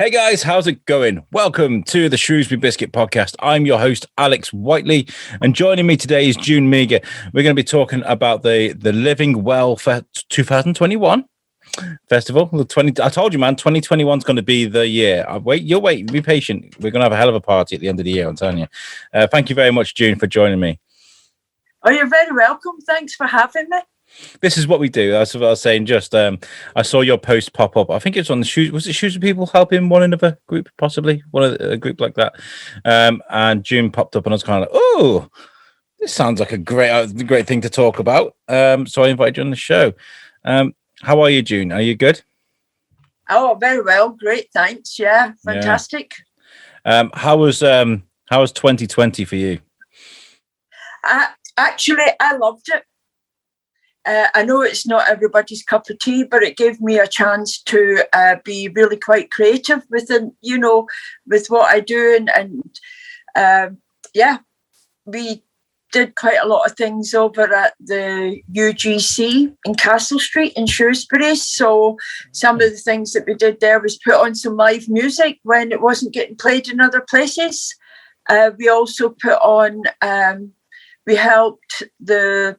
Hey guys, how's it going? Welcome to the Shrewsbury Biscuit podcast. I'm your host, Alex Whiteley, and joining me today is June Meagher. We're going to be talking about the Living Well 2021 festival. I told you, man, 2021 is going to be the year. You'll wait, be patient. We're going to have a hell of a party at the end of the year, I'm telling you. Thank you very much, June, for joining me. Oh, you're very welcome. Thanks for having me. This is what we do. That's what I was saying. Just I saw your post pop up. I think it's on the shoes. Was it Shrewsbury people helping one another group? Possibly a group like that. And June popped up, and I was kind of like, "Oh, this sounds like a great thing to talk about." So I invited you on the show. How are you, June? Are you good? Oh, very well. Great. Thanks. Yeah, fantastic. Yeah. How was 2020 for you? Actually, I loved it. I know it's not everybody's cup of tea, but it gave me a chance to be really quite creative with what I do. And we did quite a lot of things over at the UGC in Castle Street in Shrewsbury. So some of the things that we did there was put on some live music when it wasn't getting played in other places. We also put on, we helped the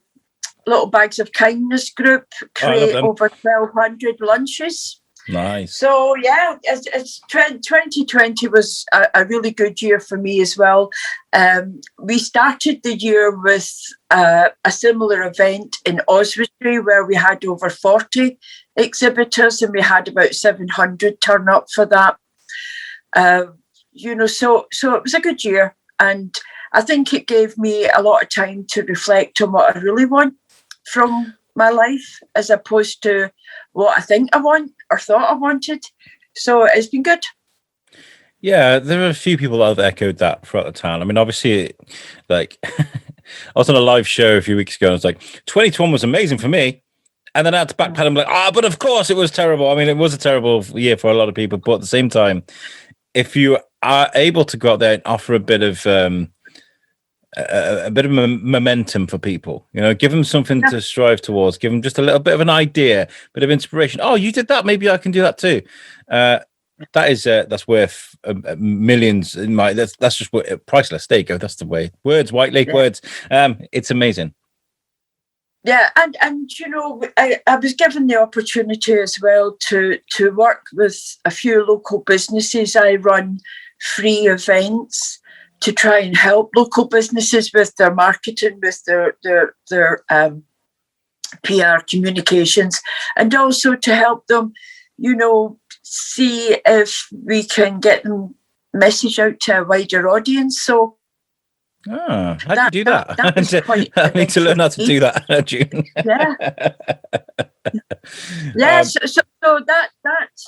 Little Bags of Kindness group create over 1,200 lunches. Nice. So yeah, 2020 was a really good year for me as well. We started the year with a similar event in Oswestry where we had over 40 exhibitors and we had about 700 turn up for that. So it was a good year, and I think it gave me a lot of time to reflect on what I really want from my life as opposed to what I think I want or thought I wanted. So it's been good. Yeah, there are a few people that have echoed that throughout the town. I mean, obviously, like, I was on a live show a few weeks ago and I was like, 2021 was amazing for me. And then I had to backpedal and be like, but of course it was terrible. I mean, it was a terrible year for a lot of people. But at the same time, if you are able to go out there and offer a bit of momentum for people, give them something to strive towards, give them just a little bit of an idea, bit of inspiration. Oh, you did that, maybe I can do that too. That's worth millions in my. That's just priceless. There you go. That's the way. Words, Whiteley, words. It's amazing. Yeah, and I was given the opportunity as well to work with a few local businesses. I run free events to try and help local businesses with their marketing, with their PR communications, and also to help them, see if we can get them message out to a wider audience. So how do you do that? I need to learn how to do that, June. So that's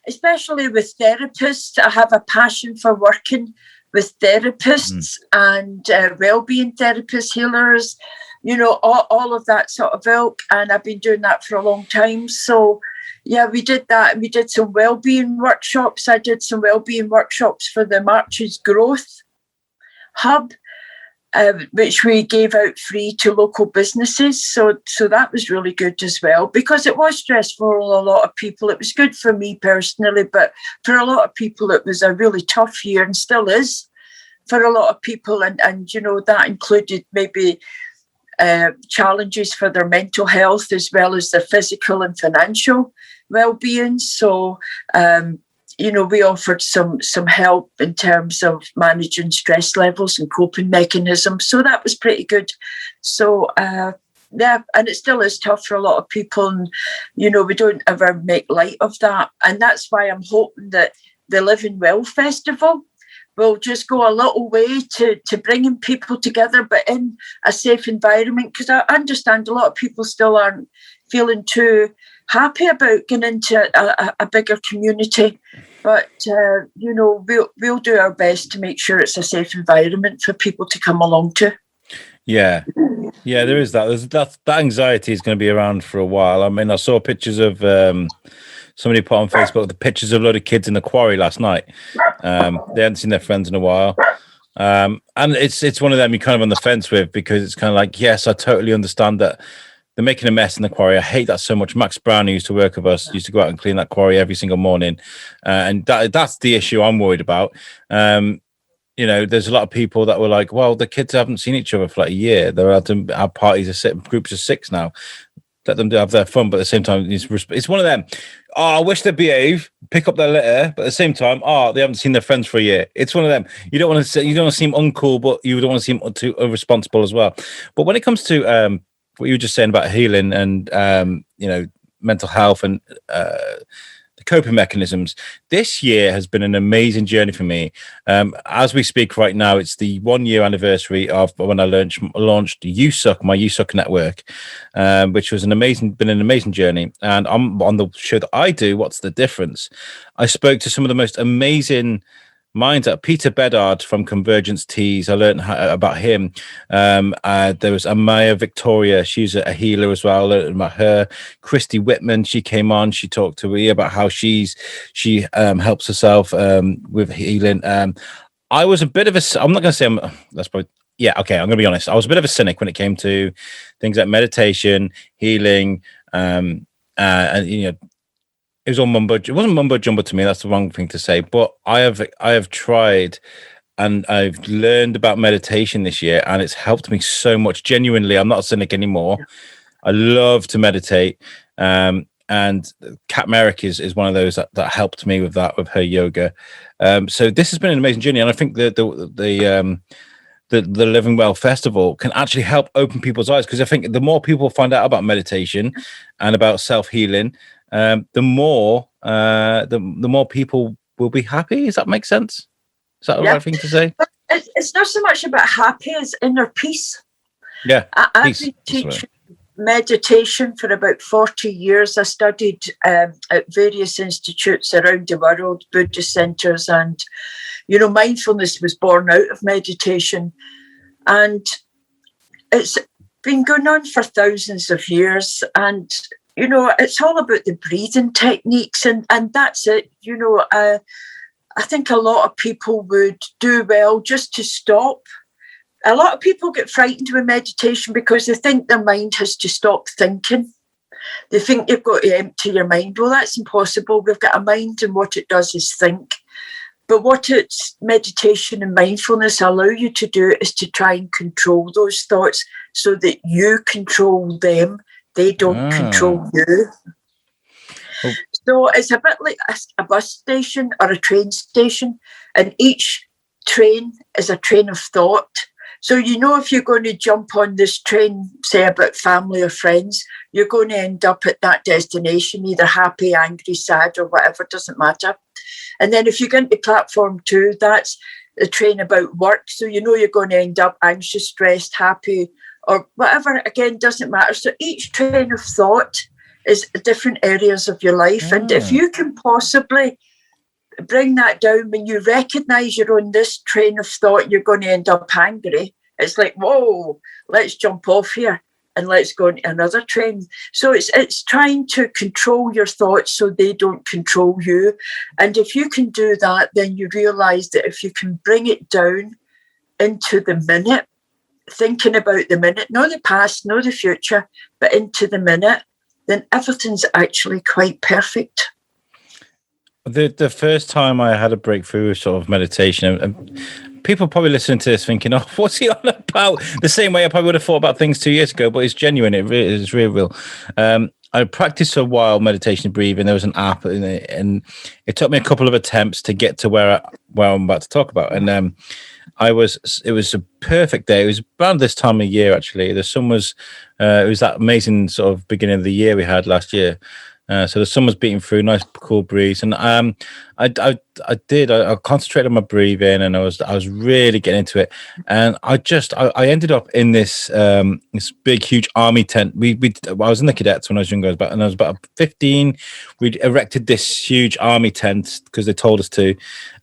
especially with therapists, I have a passion for working with therapists and wellbeing therapists, healers, all of that sort of ilk. And I've been doing that for a long time. So yeah, we did that. We did some wellbeing workshops. I did some wellbeing workshops for the Marches Growth Hub, which we gave out free to local businesses. So that was really good as well, because it was stressful for a lot of people. It was good for me personally, but for a lot of people, it was a really tough year and still is for a lot of people. And that included maybe challenges for their mental health as well as their physical and financial well-being. So, we offered some help in terms of managing stress levels and coping mechanisms. So that was pretty good. So, and it still is tough for a lot of people. And, we don't ever make light of that. And that's why I'm hoping that the Living Well Festival will just go a little way to bringing people together, but in a safe environment. Because I understand a lot of people still aren't feeling too happy about getting into a bigger community. But, we'll do our best to make sure it's a safe environment for people to come along to. Yeah, there is that. That anxiety is going to be around for a while. I mean, I saw pictures of somebody put on Facebook the pictures of a load of kids in the Quarry last night. They hadn't seen their friends in a while. And it's one of them you're kind of on the fence with, because it's kind of like, yes, I totally understand that they're making a mess in the quarry. I hate that so much. Max Brown, who used to work with us, used to go out and clean that quarry every single morning. And that's the issue I'm worried about. There's a lot of people that were like, well, the kids haven't seen each other for like a year. They're allowed to have parties of groups of 6 now. Let them have their fun, but at the same time, it's one of them. Oh, I wish they'd behave, pick up their litter, but at the same time, they haven't seen their friends for a year. It's one of them. You don't want to seem uncool, but you don't want to seem too irresponsible as well. But when it comes to what you were just saying about healing and mental health and the coping mechanisms, this year has been an amazing journey for me. As we speak right now, it's the 1-year anniversary of when I launched USUC, my USUC network, which was been an amazing journey. And on the show that I do, What's the Difference? I spoke to some of the most amazing minds. Peter Bedard from Convergence Teas, I learned about him. There was Amaya Victoria, she's a healer as well. I learned about her. Christy Whitman, she came on, she talked to me about how she helps herself with healing. I was a bit of I'm not going to say that's probably, yeah, okay, I'm going to be honest. I was a bit of a cynic when it came to things like meditation, healing, and it was all mumbo. It wasn't mumbo jumbo to me. That's the wrong thing to say. But I have tried, and I've learned about meditation this year, and it's helped me so much. Genuinely, I'm not a cynic anymore. I love to meditate, and Kat Merrick is one of those that helped me with that, with her yoga. So this has been an amazing journey, and I think the Living Well Festival can actually help open people's eyes, because I think the more people find out about meditation and about self-healing, the more people will be happy. Does that make sense? Is that the right thing to say? But it's not so much about happy as inner peace. Yeah, I've been teaching meditation for about 40 years. I studied at various institutes around the world, Buddhist centres, and mindfulness was born out of meditation, and it's been going on for thousands of years. And it's all about the breathing techniques, and that's it. I think a lot of people would do well just to stop. A lot of people get frightened with meditation because they think their mind has to stop thinking. They think you've got to empty your mind. Well, that's impossible. We've got a mind, and what it does is think. But what meditation and mindfulness allow you to do is to try and control those thoughts so that you control them. They don't control you. Oh. So it's a bit like a bus station or a train station, and each train is a train of thought. So if you're going to jump on this train, say about family or friends, you're going to end up at that destination, either happy, angry, sad, or whatever, doesn't matter. And then if you get into platform 2, that's a train about work. So you're going to end up anxious, stressed, happy, or whatever. Again, doesn't matter. So each train of thought is different areas of your life. And if you can possibly bring that down, when you recognise you're on this train of thought, you're going to end up angry. It's like, whoa, let's jump off here and let's go into another train. So it's trying to control your thoughts so they don't control you. And if you can do that, then you realise that if you can bring it down into the minute, thinking about the minute, not the past, not the future, but into the minute, then everything's actually quite perfect. The first time I had a breakthrough sort of meditation, and people probably listening to this thinking, oh, what's he on about? The same way I probably would have thought about things 2 years ago, but it's genuine. It really is real. I practiced a while meditation breathing. There was an app, and it took me a couple of attempts to get to where I'm about to talk about. And it was a perfect day. It was around this time of year, actually. The sun was, it was that amazing sort of beginning of the year we had last year. So the sun was beating through, nice cool breeze, and I concentrated on my breathing, and I was really getting into it, and I ended up in this this big huge army tent. I was in the cadets when I was younger, and I was about 15. We'd erected this huge army tent because they told us to.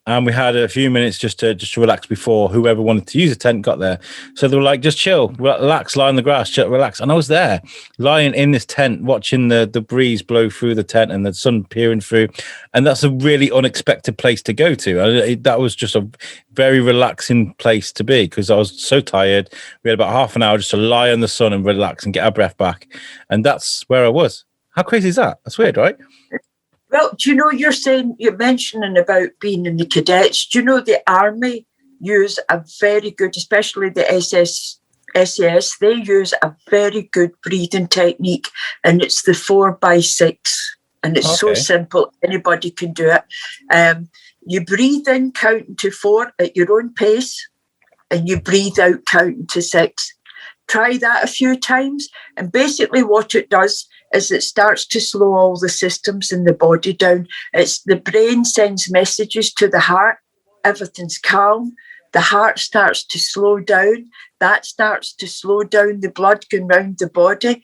And we had a few minutes just to relax before whoever wanted to use the tent got there. So they were like, just chill, relax, lie on the grass, chill, relax. And I was there, lying in this tent, watching the breeze blow through the tent and the sun peering through. And that's a really unexpected place to go to. That was just a very relaxing place to be because I was so tired. We had about half an hour just to lie in the sun and relax and get our breath back. And that's where I was. How crazy is that? That's weird, right? Well, do you know, you're mentioning about being in the cadets. Do you know the army use a very good, especially the SAS, they use a very good breathing technique, and it's the 4x6, and it's so simple. Anybody can do it. You breathe in counting to 4 at your own pace, and you breathe out counting to 6. Try that a few times, and basically what it does is it starts to slow all the systems in the body down. It's the brain sends messages to the heart. Everything's calm. The heart starts to slow down. That starts to slow down the blood going round the body.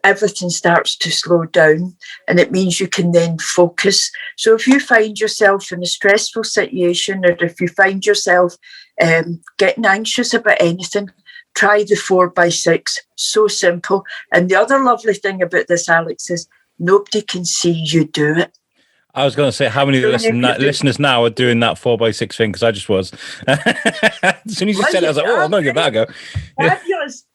Everything starts to slow down, and it means you can then focus. So if you find yourself in a stressful situation, or if you find yourself getting anxious about anything, try the 4x6. So simple. And the other lovely thing about this, Alex, is nobody can see you do it. I was going to say, how many listeners now are doing that 4x6 thing? Because I just was. As soon as you said it, I was like, I'm going to give that a go. Fabulous.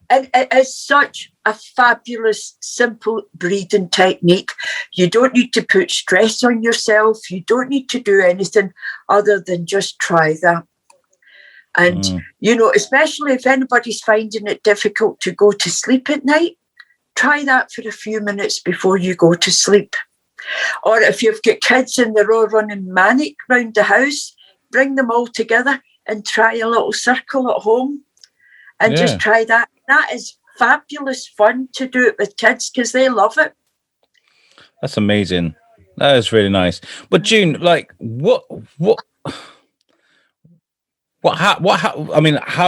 And it's such a fabulous, simple breathing technique. You don't need to put stress on yourself. You don't need to do anything other than just try that. And, especially if anybody's finding it difficult to go to sleep at night, try that for a few minutes before you go to sleep. Or if you've got kids and they're all running manic round the house, bring them all together and try a little circle at home and just try that. That is fabulous fun to do it with kids because they love it. That's amazing. That is really nice. But June, how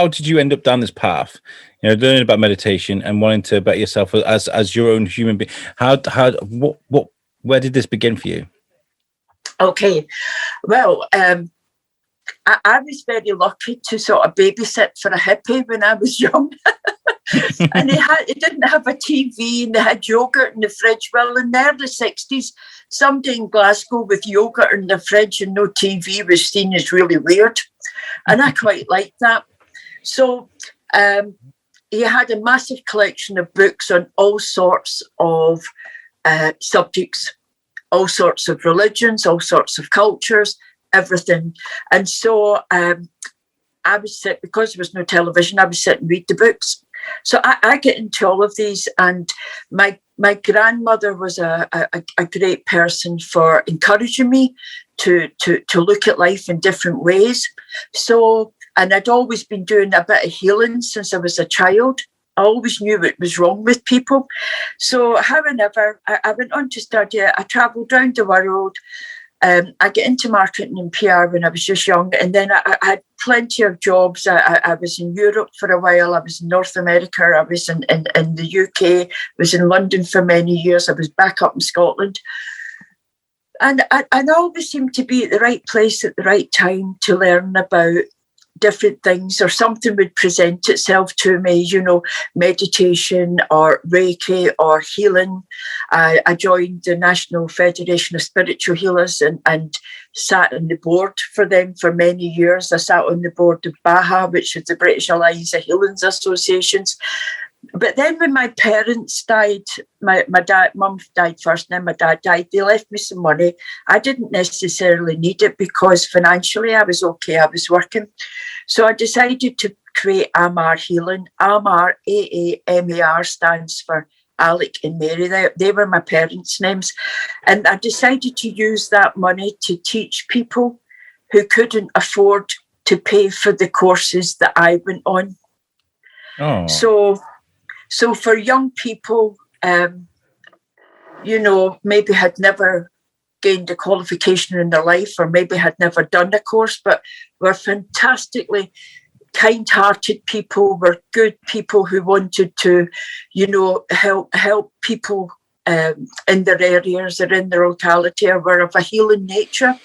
did you end up down this path? Learning about meditation and wanting to better yourself as your own human being. Where did this begin for you? Okay. Well, I was very lucky to sort of babysit for a hippie when I was young. And he didn't have a TV, and they had yogurt in the fridge. Well, in the early 60s, somebody in Glasgow with yogurt in the fridge and no TV was seen as really weird. And I quite liked that. So he had a massive collection of books on all sorts of subjects, all sorts of religions, all sorts of cultures, everything. And so I would sit, because there was no television, I would sit and read the books. So I get into all of these, and my grandmother was a great person for encouraging me to look at life in different ways. So, and I'd always been doing a bit of healing since I was a child. I always knew what was wrong with people. So, however, I went on to study. I travelled around the world. I got into marketing and PR when I was just young, and then I had plenty of jobs. I was in Europe for a while. I was in North America. I was in the UK. I was in London for many years. I was back up in Scotland. And I always seemed to be at the right place at the right time to learn about different things, or something would present itself to me, meditation or Reiki or healing. I joined the National Federation of Spiritual Healers and sat on the board for them for many years. I sat on the board of BAHA, which is the British Alliance of Healings Associations. But then when my parents died, my mum died first, and then my dad died, they left me some money. I didn't necessarily need it because financially I was okay, I was working. So I decided to create AMAR Healing. AMAR, AAMAR, stands for Alec and Mary. They were my parents' names. And I decided to use that money to teach people who couldn't afford to pay for the courses that I went on. Oh. So for young people, maybe had never gained a qualification in their life, or maybe had never done a course, but were fantastically kind-hearted people, were good people who wanted to, help people in their areas or in their locality, or were of a healing nature.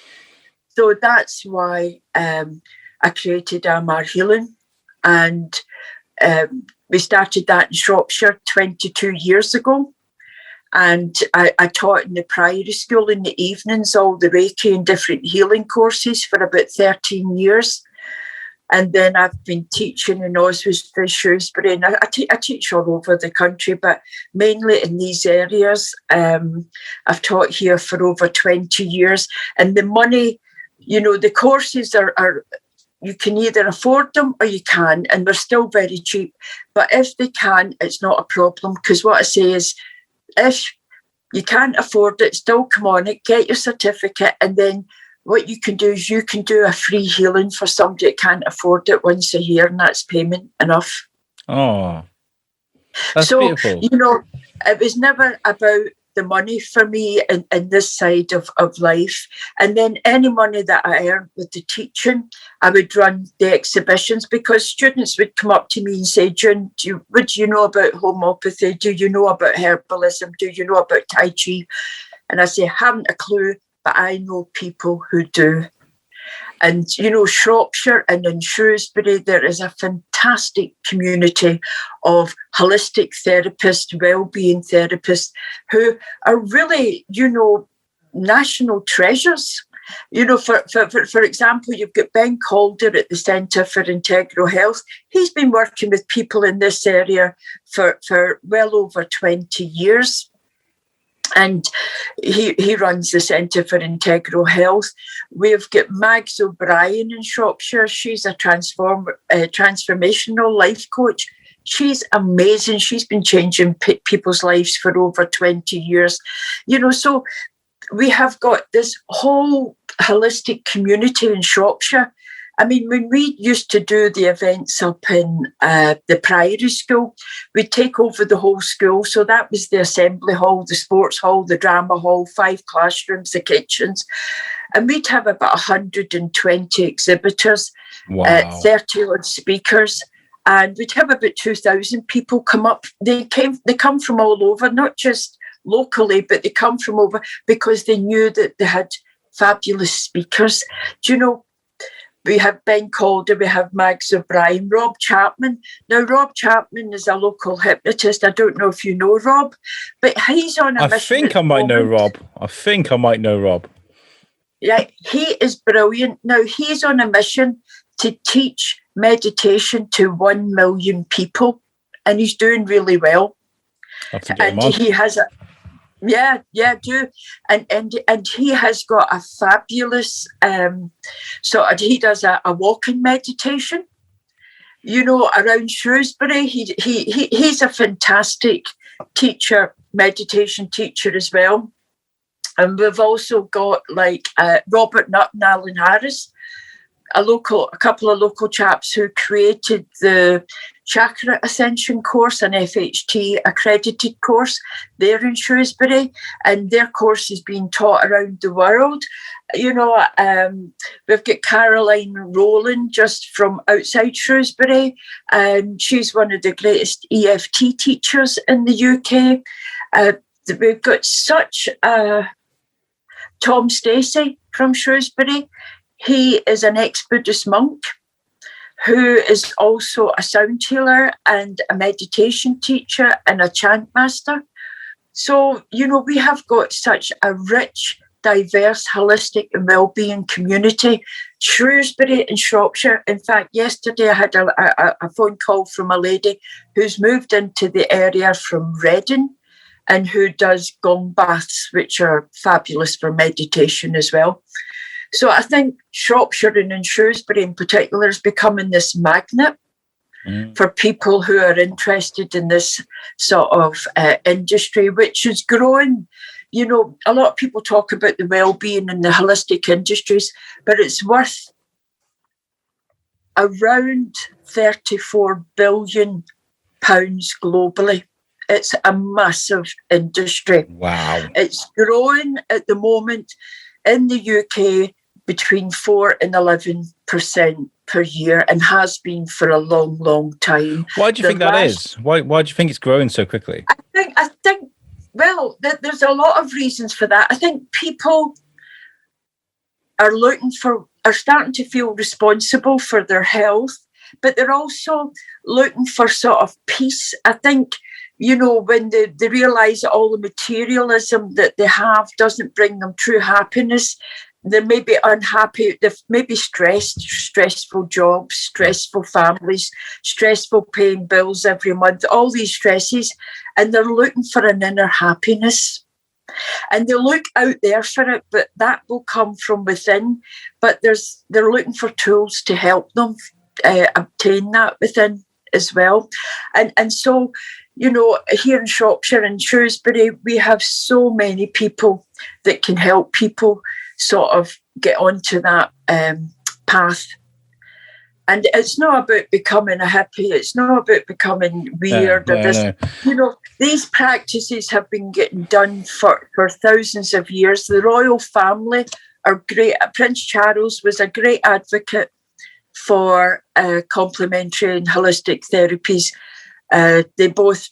So that's why I created AMAR Healing. And we started that in Shropshire 22 years ago. And I taught in the Priory School in the evenings, all the Reiki and different healing courses for about 13 years. And then I've been teaching in Oswestry, Shrewsbury, and I teach all over the country, but mainly in these areas. I've taught here for over 20 years. And the money, the courses are you can either afford them or you can, and they're still very cheap. But if they can, it's not a problem, because what I say is, if you can't afford it, still come on it, get your certificate, and then what you can do is you can do a free healing for somebody that can't afford it once a year, and that's payment enough. Oh, that's beautiful. It was never about the money for me in this side of life. And then any money that I earned with the teaching, I would run the exhibitions, because students would come up to me and say, June, would you know about homeopathy? Do you know about herbalism? Do you know about Tai Chi? And I say, haven't a clue, but I know people who do. And, Shropshire and in Shrewsbury, there is a fantastic community of holistic therapists, wellbeing therapists, who are really, national treasures. For example, you've got Ben Calder at the Centre for Integral Health. He's been working with people in this area for well over 20 years. And he runs the Centre for Integral Health. We've got Mags O'Brien in Shropshire. She's a transformational life coach. She's amazing. She's been changing people's lives for over 20 years. So we have got this whole holistic community in Shropshire. I mean, when we used to do the events up in the Priory School, we'd take over the whole school. So that was the assembly hall, the sports hall, the drama hall, 5 classrooms, the kitchens. And we'd have about 120 exhibitors, 30 odd speakers. And we'd have about 2,000 people come up. They come from all over, not just locally, but they come from over because they knew that they had fabulous speakers. We have Ben Calder, we have Mags O'Brien, Rob Chapman. Now, Rob Chapman is a local hypnotist. I don't know if you know Rob, but he's on a mission. I think I might know Rob. Yeah, he is brilliant. Now, he's on a mission to teach meditation to 1 million people, and he's doing really well. And he has a... Yeah, do. And he has got a fabulous he does a walking meditation, around Shrewsbury. He's a fantastic teacher, meditation teacher as well. And we've also got Robert Nutt and Alan Harris, a couple of local chaps who created the Chakra Ascension course, an FHT accredited course. They're in Shrewsbury, and their course is being taught around the world. We've got Caroline Rowland just from outside Shrewsbury, and she's one of the greatest EFT teachers in the UK. We've got such Tom Stacey from Shrewsbury. He is an ex-Buddhist monk who is also a sound healer and a meditation teacher and a chant master. So, we have got such a rich, diverse, holistic and well-being community. Shrewsbury and Shropshire. In fact, yesterday I had a phone call from a lady who's moved into the area from Reading and who does gong baths, which are fabulous for meditation as well. So I think Shropshire and Shrewsbury in particular is becoming this magnet for people who are interested in this sort of industry, which is growing. A lot of people talk about the well-being and the holistic industries, but it's worth around £34 billion globally. It's a massive industry. Wow. It's growing at the moment in the UK between 4 and 11% per year, and has been for a long, long time. Why do you think that is? Why do you think it's growing so quickly? I think, well, there's a lot of reasons for that. I think people are starting to feel responsible for their health, but they're also looking for sort of peace. I think, when they realise that all the materialism that they have doesn't bring them true happiness, they may be unhappy, they may be stressed, stressful jobs, stressful families, stressful paying bills every month, all these stresses, and they're looking for an inner happiness. And they look out there for it, but that will come from within. But they're looking for tools to help them obtain that within as well. And so, here in Shropshire and Shrewsbury, we have so many people that can help people sort of get onto that path. And it's not about becoming a hippie. It's not about becoming weird. These practices have been getting done for thousands of years. The royal family are great. Prince Charles was a great advocate for complementary and holistic therapies. They both,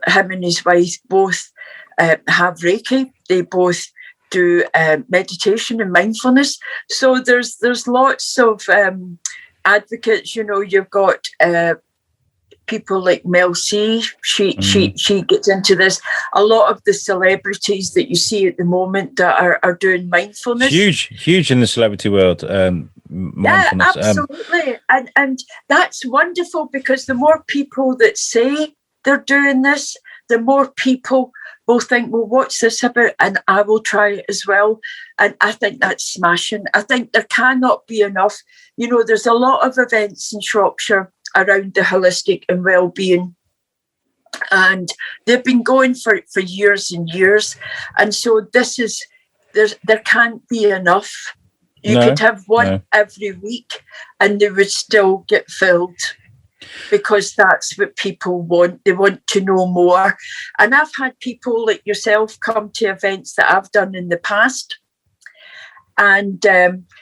him and his wife, both have Reiki. They both do meditation and mindfulness. So there's lots of advocates. You've got people like Mel C. She gets into this. A lot of the celebrities that you see at the moment that are doing mindfulness. Huge in the celebrity world. Mindfulness. Yeah, absolutely. And that's wonderful, because the more people that say they're doing this, the more people will think, well, what's this about? And I will try it as well. And I think that's smashing. I think there cannot be enough. There's a lot of events in Shropshire around the holistic and well-being. And they've been going for years and years. And so there can't be enough. You could have one every week and they would still get filled, because that's what people want. They want to know more. And I've had people like yourself come to events that I've done in the past. And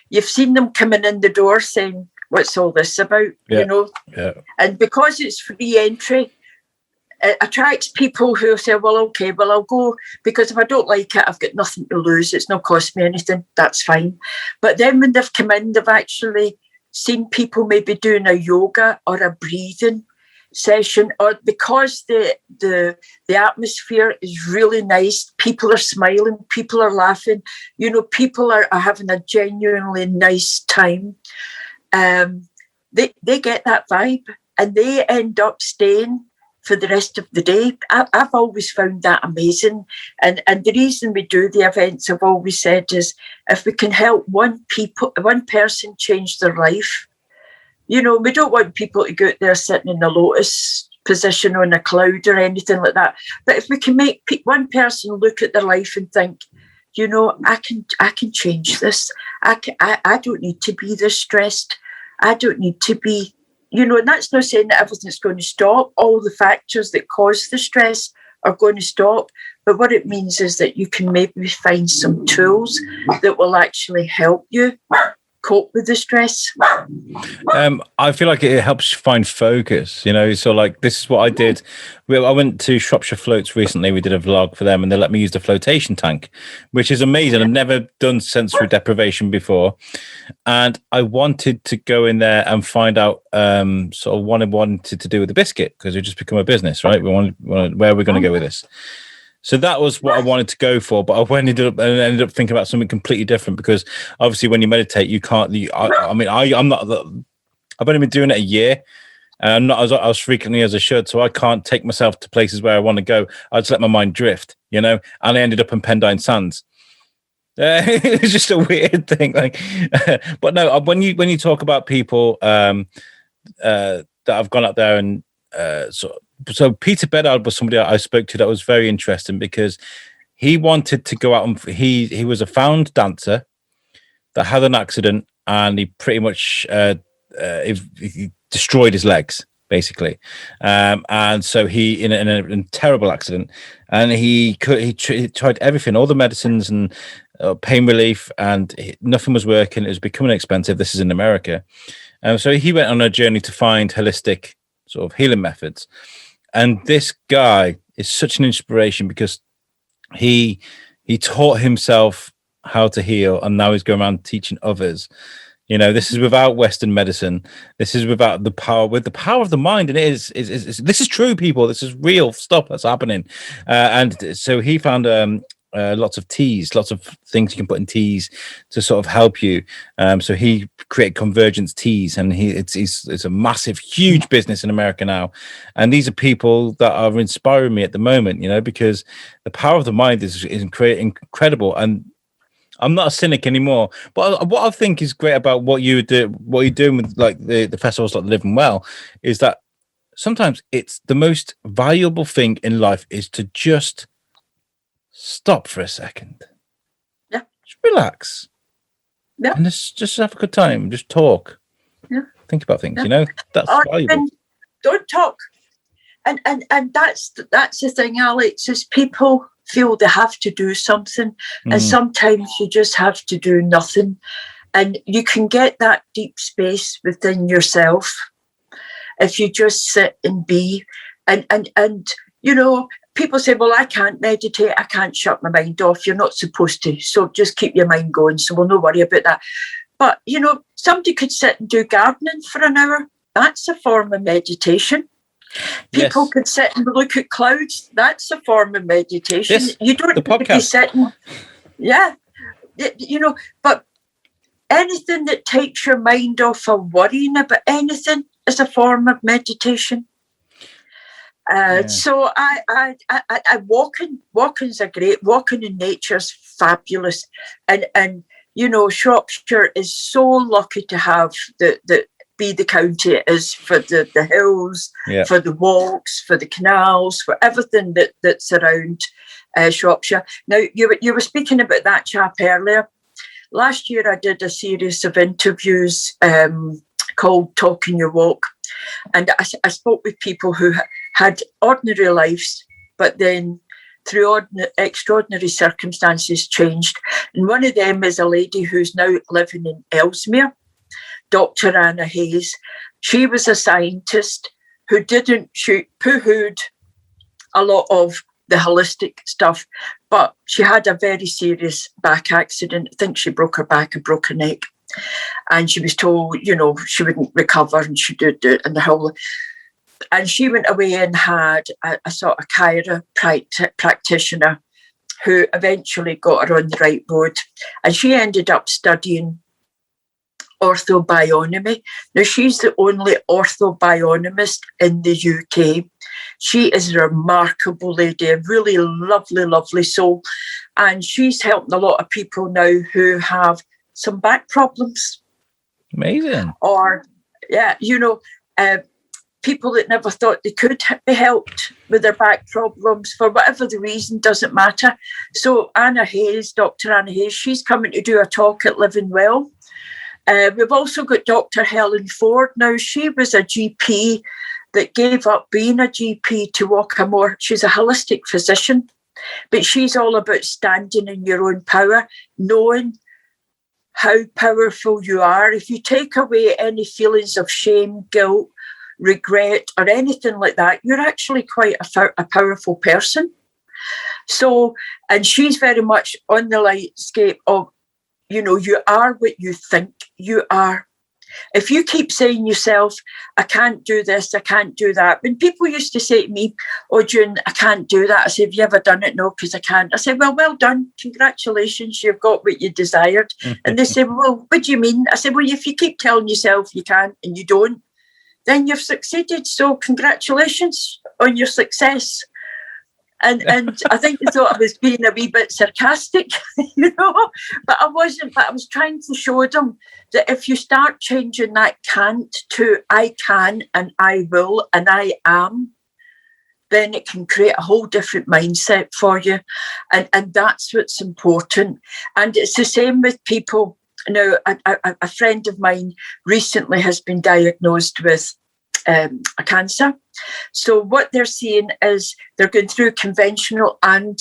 you've seen them coming in the door saying, what's all this about? Yeah. And because it's free entry, it attracts people who say, well, okay, well, I'll go, because if I don't like it, I've got nothing to lose. It's not cost me anything. That's fine. But then when they've come in, they've actually seen people maybe doing a yoga or a breathing session, or because the atmosphere is really nice, people are smiling, people are laughing, people are having a genuinely nice time. They get that vibe and they end up staying for the rest of the day. I've always found that amazing. And the reason we do the events, I've always said, is if we can help one person change their life. We don't want people to go out there sitting in a lotus position on a cloud or anything like that. But if we can make one person look at their life and think, I can change this. I don't need to be this stressed. I don't need to be, and that's not saying that everything's going to stop. All the factors that cause the stress are going to stop. But what it means is that you can maybe find some tools that will actually help you cope with the stress. I feel like it helps find focus, so like this is what I did. I went to Shropshire Floats recently. We did a vlog for them and they let me use the flotation tank, which is amazing. I've never done sensory deprivation before, and I wanted to go in there and find out sort of what I wanted to do with the biscuit, because it just become a business, right? We wanted where are we going to go with this. So that was what I wanted to go for, but I ended up thinking about something completely different, because obviously when you meditate, you can't. I'm not. I've only been doing it a year, and I'm not as frequently as I should, so I can't take myself to places where I want to go. I just let my mind drift, and I ended up in Pendine Sands. It's just a weird thing, but no. When you talk about people that have gone up there and So Peter Bedard was somebody I spoke to that was very interesting, because he wanted to go out and he was a found dancer that had an accident, and he pretty much he destroyed his legs basically, and so he in a terrible accident, and he tried everything, all the medicines and pain relief, and nothing was working. It was becoming expensive. This is in America, so he went on a journey to find holistic sort of healing methods. And this guy is such an inspiration, because he taught himself how to heal, and now he's going around teaching others. You know, this is without Western medicine. This is without the power, with the power of the mind. And this is true, people. This is real stuff that's happening. And so he found lots of teas, lots of things you can put in teas to sort of help you. So he created Convergence Teas, and it's a massive, huge business in America now. And these are people that are inspiring me at the moment, you know, because the power of the mind is incredible. And I'm not a cynic anymore. But what I think is great about what you're doing with like the festivals like Living Well is that sometimes it's the most valuable thing in life is to just stop for a second. Yeah. Just relax. Yeah. And just have a good time. Just talk. Yeah. Think about things, you know? That's valuable. Don't talk. And that's the thing, Alex, is people feel they have to do something, and sometimes you just have to do nothing, and you can get that deep space within yourself if you just sit and be. And you know, people say, well, I can't meditate, I can't shut my mind off. You're not supposed to, so just keep your mind going, so we'll not worry about that. But you know, somebody could sit and do gardening for an hour. That's a form of meditation. People can sit and look at clouds. That's a form of meditation. You don't need to be sitting. Yeah. You know, but anything that takes your mind off of worrying about anything is a form of meditation. So I walking's a great, walking in nature's fabulous. And you know, Shropshire is so lucky to have be the county it is, for the hills, for the walks, for the canals, for everything that's around Shropshire. Now, you were speaking about that chap earlier. Last year I did a series of interviews called Talking Your Walk, and I spoke with people who had ordinary lives, but then through extraordinary circumstances changed. And one of them is a lady who's now living in Ellesmere, Dr. Anna Hayes. She was a scientist who poo-hooed a lot of the holistic stuff, but she had a very serious back accident. I think she broke her back and broke her neck. And she was told, you know, she wouldn't recover, and she did it, and the whole. And she went away and had a sort of chiropractic practitioner who eventually got her on the right road. And she ended up studying orthobionomy. Now, she's the only orthobionomist in the UK. She is a remarkable lady, a really lovely, lovely soul. And she's helping a lot of people now who have some back problems. Amazing. Or, you know, people that never thought they could be helped with their back problems for whatever the reason, doesn't matter. So Dr. Anna Hayes, she's coming to do a talk at Living Well. We've also got Dr. Helen Ford. Now, she was a GP that gave up being a GP to walk she's a holistic physician, but she's all about standing in your own power, knowing how powerful you are. If you take away any feelings of shame, guilt, regret, or anything like that, you're actually quite a powerful person. So, and she's very much on the landscape of, you know, you are what you think you are. If you keep saying yourself, I can't do this, I can't do that. When people used to say to me, oh, June, I can't do that. I said, have you ever done it? No, because I can't. I said, well done. Congratulations, you've got what you desired. And they said, well, what do you mean? I said, well, if you keep telling yourself you can't and you don't, then you've succeeded. So congratulations on your success. And I think they thought I was being a wee bit sarcastic, you know, but I wasn't. But I was trying to show them that if you start changing that can't to I can and I will and I am, then it can create a whole different mindset for you. And that's what's important. And it's the same with people. Now, a friend of mine recently has been diagnosed with a cancer. So what they're seeing is they're going through conventional and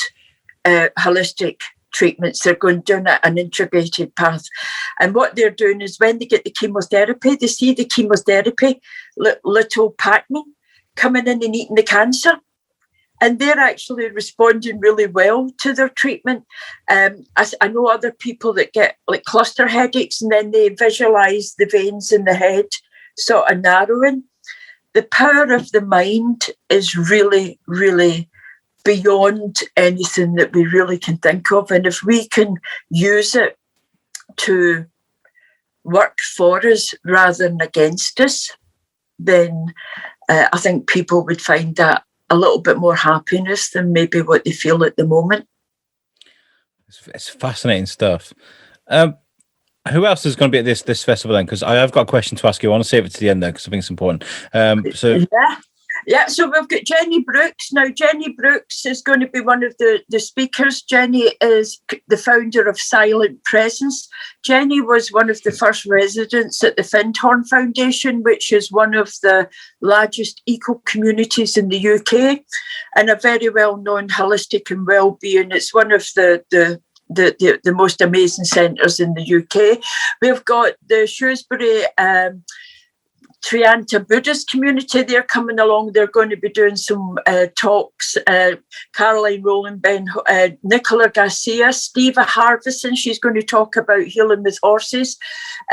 holistic treatments. They're going down an integrated path. And what they're doing is when they get the chemotherapy, they see the chemotherapy, little Pac-Man coming in and eating the cancer. and they're actually responding really well to their treatment. As I know other people that get like cluster headaches, and then they visualize the veins in the head sort of narrowing. The power of the mind is really, really beyond anything that we really can think of. And if we can use it to work for us rather than against us, then I think people would find that a little bit more happiness than maybe what they feel at the moment. It's fascinating stuff. Who else is going to be at this festival then? Because I've got a question to ask you. I want to save it to the end there because I think it's important. So we've got Jenny Brooks. Now, Jenny Brooks is going to be one of the speakers. Jenny is the founder of Silent Presence. Jenny was one of the first residents at the Findhorn Foundation, which is one of the largest eco-communities in the UK and a very well-known holistic and wellbeing. It's one of the most amazing centres in the UK. We've got the Shrewsbury Trianta Buddhist community. They're coming along. They're going to be doing some talks. Caroline Rowland, Nicola Garcia, Steva Harvison. She's going to talk about healing with horses.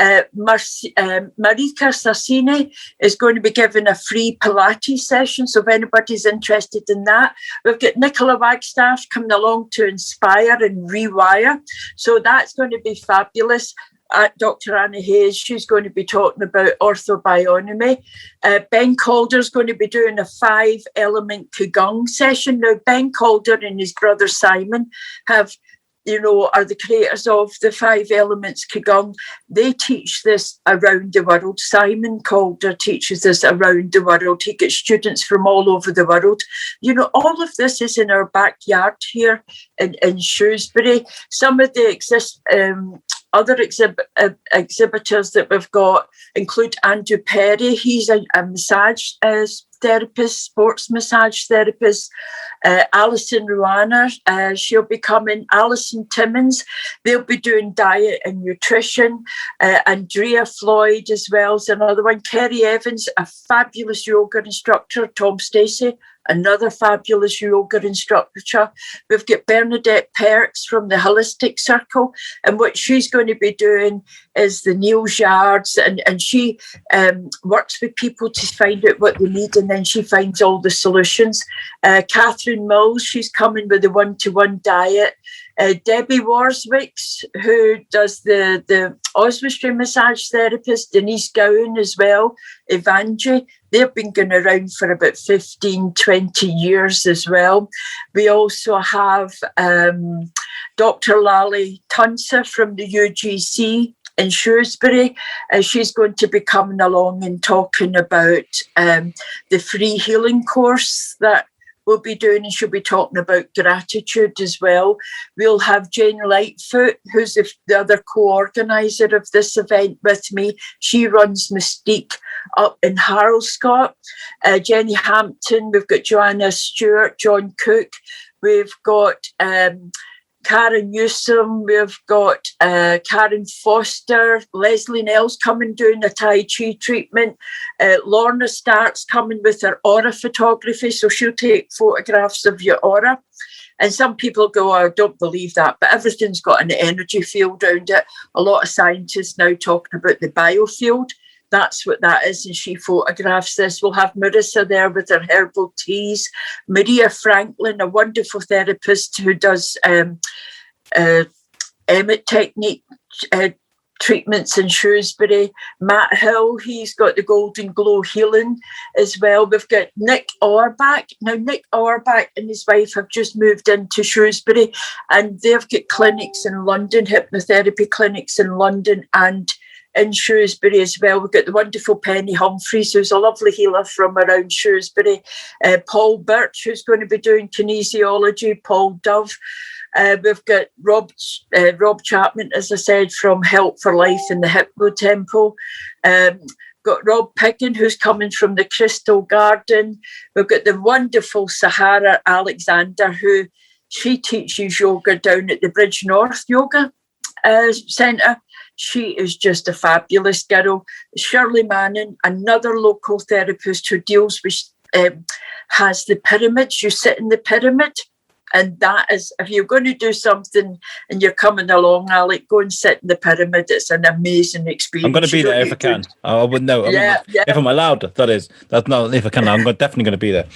Marika Sassini is going to be giving a free Pilates session. So if anybody's interested in that, we've got Nicola Wagstaff coming along to inspire and rewire. So that's going to be fabulous. Dr. Anna Hayes, she's going to be talking about orthobionomy. Ben Calder's going to be doing a 5-element Qigong session. Now, Ben Calder and his brother Simon are the creators of the 5 elements Qigong. They teach this around the world. Simon Calder teaches this around the world. He gets students from all over the world. All of this is in our backyard here in Shrewsbury. Some of the other exhibitors that we've got include Andrew Perry. He's a massage therapist, sports massage therapist. Alison Ruana, she'll be coming. Alison Timmins, they'll be doing diet and nutrition. Andrea Floyd as well as another one. Kerry Evans, a fabulous yoga instructor. Tom Stacey, another fabulous yoga instructor. We've got Bernadette Perks from the Holistic Circle, and what she's going to be doing is the Neil's Yards, and she works with people to find out what they need, and then she finds all the solutions. Catherine Mills, she's coming with the one-to-one diet. Debbie Warswicks, who does the Oswestry massage therapist, Denise Gowan as well, Evangie. They've been going around for about 15, 20 years as well. We also have Dr. Lally Tunser from the UGC in Shrewsbury. She's going to be coming along and talking about the free healing course that we'll be doing, and she'll be talking about gratitude as well. We'll have Jane Lightfoot, who's the other co-organiser of this event with me. She runs Mystique up in Harlescott. Jenny Hampton, we've got Joanna Stewart, John Cook, we've got Karen Newsom, we've got Karen Foster, Leslie Nell's coming doing a Tai Chi treatment. Lorna Stark's coming with her aura photography, so she'll take photographs of your aura. And some people go, I don't believe that, but everything's got an energy field around it. A lot of scientists now talking about the biofield. That's what that is, and she photographs this. We'll have Marissa there with her herbal teas. Maria Franklin, a wonderful therapist who does Emmett technique treatments in Shrewsbury. Matt Hill, he's got the Golden Glow Healing as well. We've got Nick Auerbach. Now, Nick Auerbach and his wife have just moved into Shrewsbury, and they've got clinics in London, hypnotherapy clinics in London and in Shrewsbury as well. We've got the wonderful Penny Humphreys, who's a lovely healer from around Shrewsbury. Paul Birch, who's going to be doing kinesiology. Paul Dove. We've got Rob Chapman, as I said, from Help for Life in the Hypno Temple. Got Rob Piggin, who's coming from the Crystal Garden. We've got the wonderful Sahara Alexander, who she teaches yoga down at the Bridge North Yoga Centre. She is just a fabulous girl. Shirley Manning, another local therapist who deals with has the pyramids. You sit in the pyramid. And that is, if you're going to do something and you're coming along, Alec, go and sit in the pyramid. It's an amazing experience. I'm going to be there if I can. I wouldn't know. If I'm allowed, that is. That's not if I can. I'm definitely going to be there.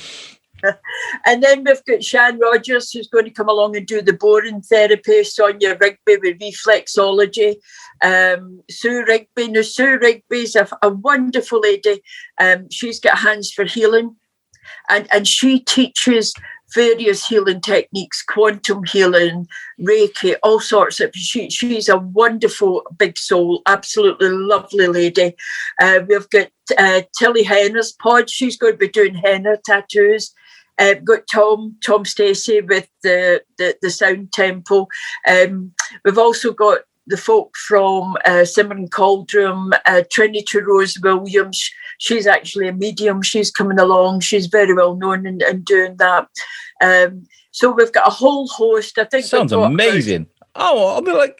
And then we've got Shan Rogers, who's going to come along and do the boring therapy. Sonia Rigby with reflexology. Sue Rigby. Now, Sue Rigby's a wonderful lady. She's got hands for healing. And she teaches various healing techniques, quantum healing, Reiki, all sorts of. She's a wonderful big soul, absolutely lovely lady. We've got Tilly Henner's pod. She's going to be doing henna tattoos. We've got Tom Stacey with the Sound Temple. We've also got the folk from Simon Caldrum, Trinity Rose Williams. She's actually a medium. She's coming along. She's very well known in doing that. So we've got a whole host. I think sounds amazing. I'll be like,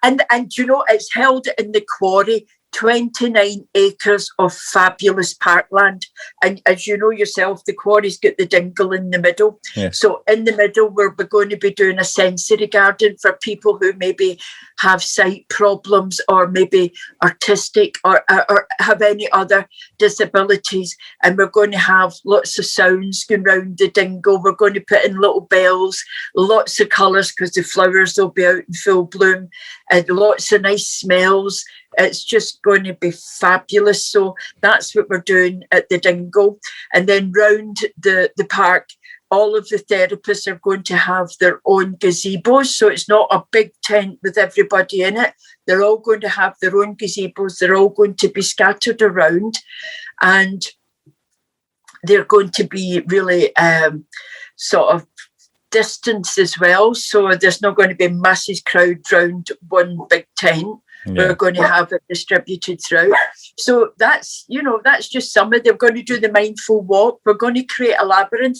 and you know, it's held in the Quarry. 29 acres of fabulous parkland. And as you know yourself, the Quarry's got the dingle in the middle. Yeah. So in the middle, we're going to be doing a sensory garden for people who maybe have sight problems or maybe artistic or have any other disabilities. And we're going to have lots of sounds going round the dingle. We're going to put in little bells, lots of colours because the flowers will be out in full bloom, and lots of nice smells. It's just going to be fabulous. So that's what we're doing at the dingle. And then round the park, all of the therapists are going to have their own gazebos. So it's not a big tent with everybody in it. They're all going to have their own gazebos. They're all going to be scattered around. And they're going to be really sort of distanced as well. So there's not going to be massive crowd around one big tent. Yeah. We're going to have it distributed throughout. So that's just some of them. We're going to do the mindful walk. We're going to create a labyrinth.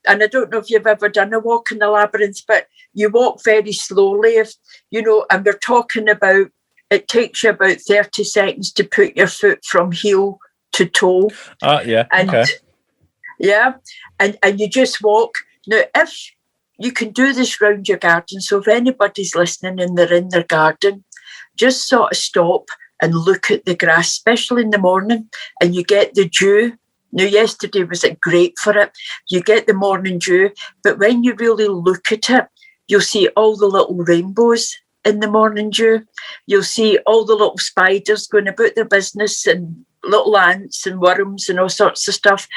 And I don't know if you've ever done a walk in the labyrinth, but you walk very slowly, and we're talking about, it takes you about 30 seconds to put your foot from heel to toe. Yeah. And, okay. Yeah. And you just walk. Now, if you can do this round your garden, so if anybody's listening and they're in their garden, just sort of stop and look at the grass, especially in the morning, and you get the dew. Now, yesterday was great for it. You get the morning dew, but when you really look at it, you'll see all the little rainbows in the morning dew. You'll see all the little spiders going about their business and little ants and worms and all sorts of stuff.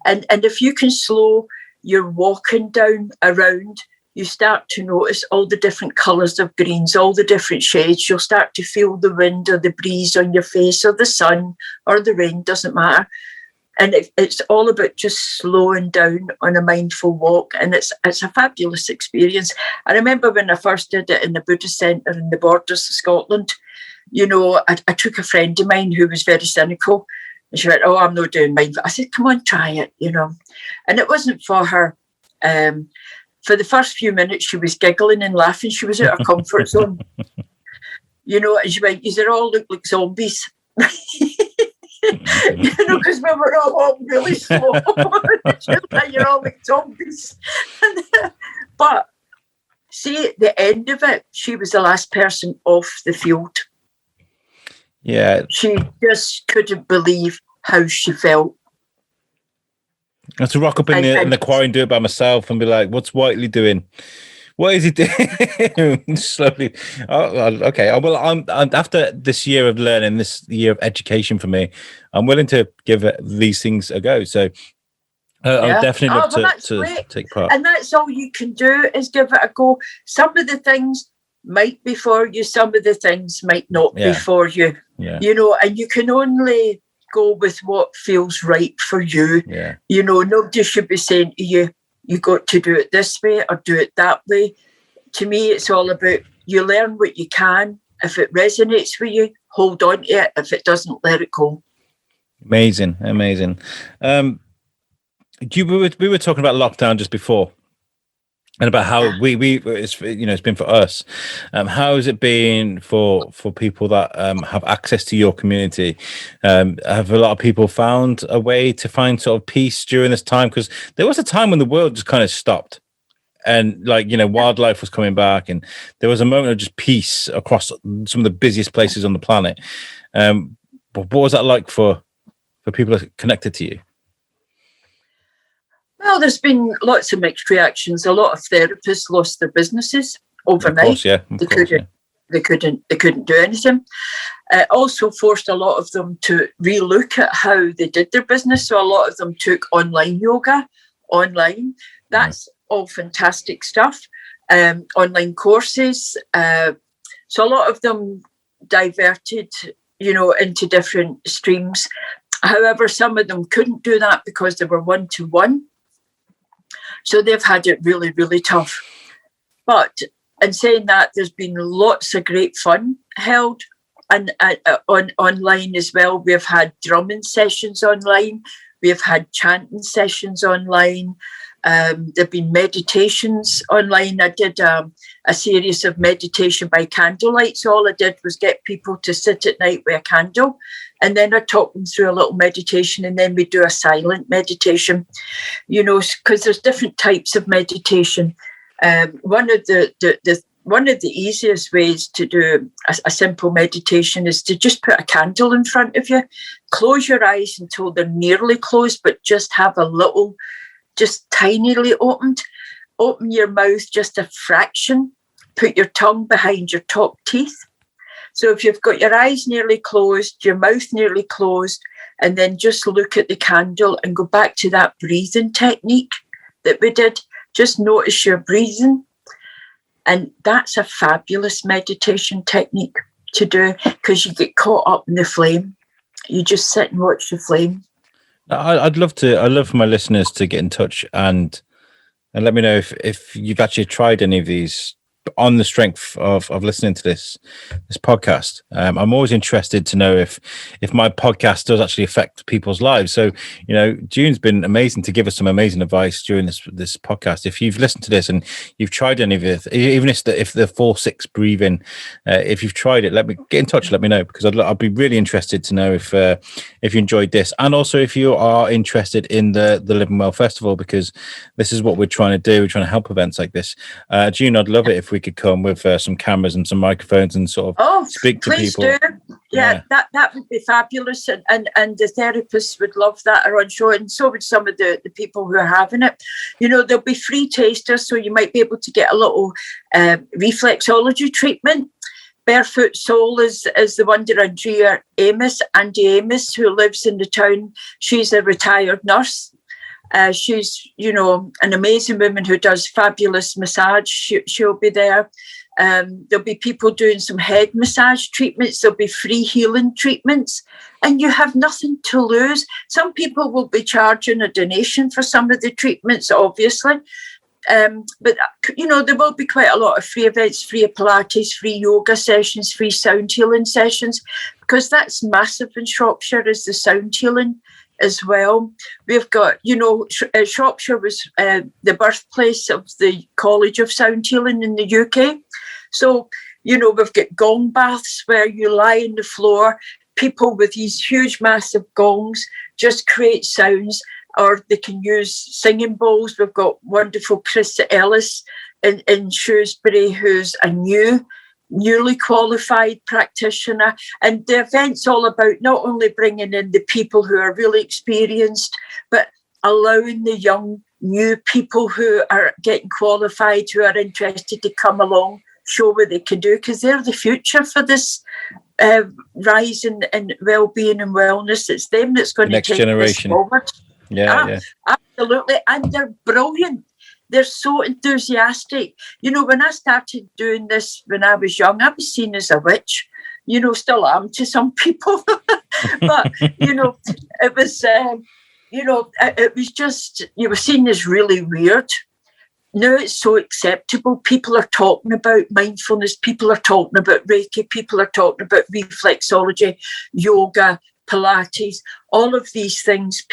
And if you can slow your walking down around, you start to notice all the different colours of greens, all the different shades. You'll start to feel the wind or the breeze on your face or the sun or the rain, doesn't matter. And it's all about just slowing down on a mindful walk. And it's a fabulous experience. I remember when I first did it in the Buddhist Centre in the borders of Scotland, I took a friend of mine who was very cynical. And she went, "Oh, I'm not doing mindful." I said, "Come on, try it, And it wasn't for her. For the first few minutes, she was giggling and laughing. She was out of her comfort zone. And she went, "You all look like zombies." Because we were all walking really slow. You're all like zombies. But see, at the end of it, she was the last person off the field. Yeah. She just couldn't believe how she felt. And to rock up in the quarry and do it by myself and be like, "What's Whiteley doing? What is he doing?" Slowly. Okay. Well, I'm after this year of learning, this year of education for me, I'm willing to give these things a go. So I'll definitely love to take part. And that's all you can do is give it a go. Some of the things might be for you. Some of the things might not be for you. Yeah. And you can only go with what feels right for you. Yeah. Nobody should be saying to you, "You got to do it this way or do it that way." To me, it's all about you learn what you can. If it resonates with you, hold on to it. If it doesn't, let it go. Amazing. We were talking about lockdown just before. and about how it's been for us. How has it been for people that have access to your community? Have a lot of people found a way to find sort of peace during this time? Because there was a time when the world just kind of stopped, and wildlife was coming back, and there was a moment of just peace across some of the busiest places on the planet. But what was that like for people that are connected to you? Well, there's been lots of mixed reactions. A lot of therapists lost their businesses overnight. Of course, yeah. They couldn't do anything. Also forced a lot of them to relook at how they did their business. So a lot of them took online yoga online. That's all fantastic stuff. Online courses. So a lot of them diverted, into different streams. However, some of them couldn't do that because they were one-to-one. So they've had it really, really tough. But in saying that, there's been lots of great fun held and online as well. We've had drumming sessions online. We've had chanting sessions online. There've been meditations online. I did a series of meditation by candlelight. So all I did was get people to sit at night with a candle, and then I talk them through a little meditation, and then we do a silent meditation, because there's different types of meditation. One of the easiest ways to do a simple meditation is to just put a candle in front of you, close your eyes until they're nearly closed, but just have a little, just tinily opened. Open your mouth just a fraction. Put your tongue behind your top teeth. So if you've got your eyes nearly closed, your mouth nearly closed, and then just look at the candle and go back to that breathing technique that we did. Just notice your breathing. And that's a fabulous meditation technique to do, because you get caught up in the flame. You just sit and watch the flame. I'd love for my listeners to get in touch and let me know if you've actually tried any of these on the strength of listening to this podcast. I'm always interested to know if my podcast does actually affect people's lives. So, June's been amazing to give us some amazing advice during this podcast. If you've listened to this and you've tried any of it, even if the 4-6 breathing, if you've tried it, let me get in touch. Let me know, because I'd be really interested to know if you enjoyed this, and also if you are interested in the Living Well Festival, because this is what we're trying to do. We're trying to help events like this. June, I'd love it if we could come with some cameras and some microphones and sort of speak to people. Do. Yeah, that would be fabulous, and the therapists would love that are on show, and so would some of the people who are having it. There'll be free tasters, so you might be able to get a little reflexology treatment. Barefoot Soul is the one that Andrea Andy Amos, who lives in the town. She's a retired nurse. She's, an amazing woman who does fabulous massage. She'll be there. There'll be people doing some head massage treatments. There'll be free healing treatments. And you have nothing to lose. Some people will be charging a donation for some of the treatments, obviously. But, there will be quite a lot of free events, free Pilates, free yoga sessions, free sound healing sessions, because that's massive in Shropshire, is the sound healing as well. We've got, Shropshire was the birthplace of the College of Sound Healing in the UK. So, we've got gong baths where you lie on the floor. People with these huge, massive gongs just create sounds, or they can use singing bowls. We've got wonderful Chris Ellis in Shrewsbury, who's a newly qualified practitioner, and the event's all about not only bringing in the people who are really experienced, but allowing the young new people who are getting qualified, who are interested, to come along, show what they can do, because they're the future for this rise in well-being and wellness. It's them that's going to take generation this forward. Yeah, absolutely. And they're brilliant. They're so enthusiastic. When I started doing this when I was young, I was seen as a witch. Still am to some people. But, it was, it was just, you were seen as really weird. Now it's so acceptable. People are talking about mindfulness. People are talking about Reiki. People are talking about reflexology, yoga, Pilates, all of these things.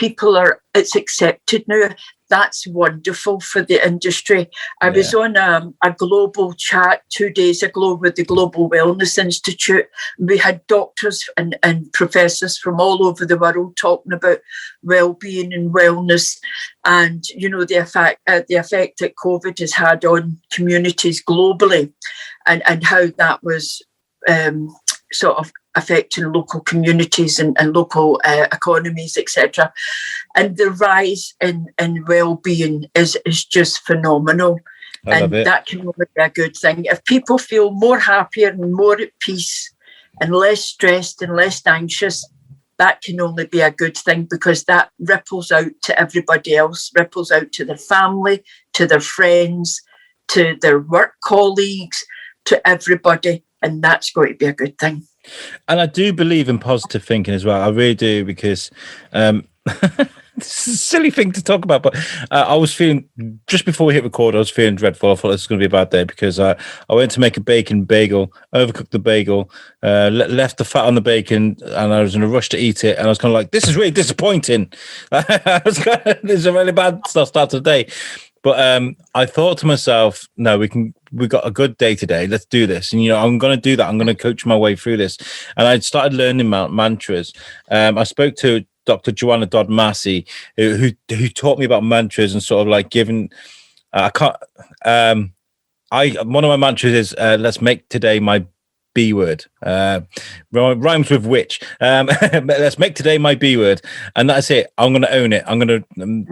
It's accepted now. that's wonderful for the industry. I was on a global chat 2 days ago with the Global Wellness Institute. We had doctors and professors from all over the world talking about well-being and wellness, and the effect that COVID has had on communities globally, and how that was sort of affecting local communities and local economies, etc. And the rise in well-being is just phenomenal. And that can only be a good thing. If people feel more happier and more at peace and less stressed and less anxious, that can only be a good thing, because that ripples out to everybody else, ripples out to their family, to their friends, to their work colleagues, to everybody. And that's going to be a good thing. And I do believe in positive thinking as well. I really do, because it's a silly thing to talk about, but I was feeling, just before we hit record, I was feeling dreadful. I thought this was going to be a bad day, because I went to make a bacon bagel, overcooked the bagel, left the fat on the bacon, and I was in a rush to eat it. And I was kind of like, this is really disappointing. This is a really bad start to the day. But I thought to myself, no, we got a good day today. Let's do this. And, I'm going to do that. I'm going to coach my way through this. And I started learning mantras. I spoke to Dr. Joanna Dodd Massey, who taught me about mantras, and sort of like giving, one of my mantras is, let's make today my B word. Rhymes with which. Let's make today my B word. And that's it. I'm going to own it.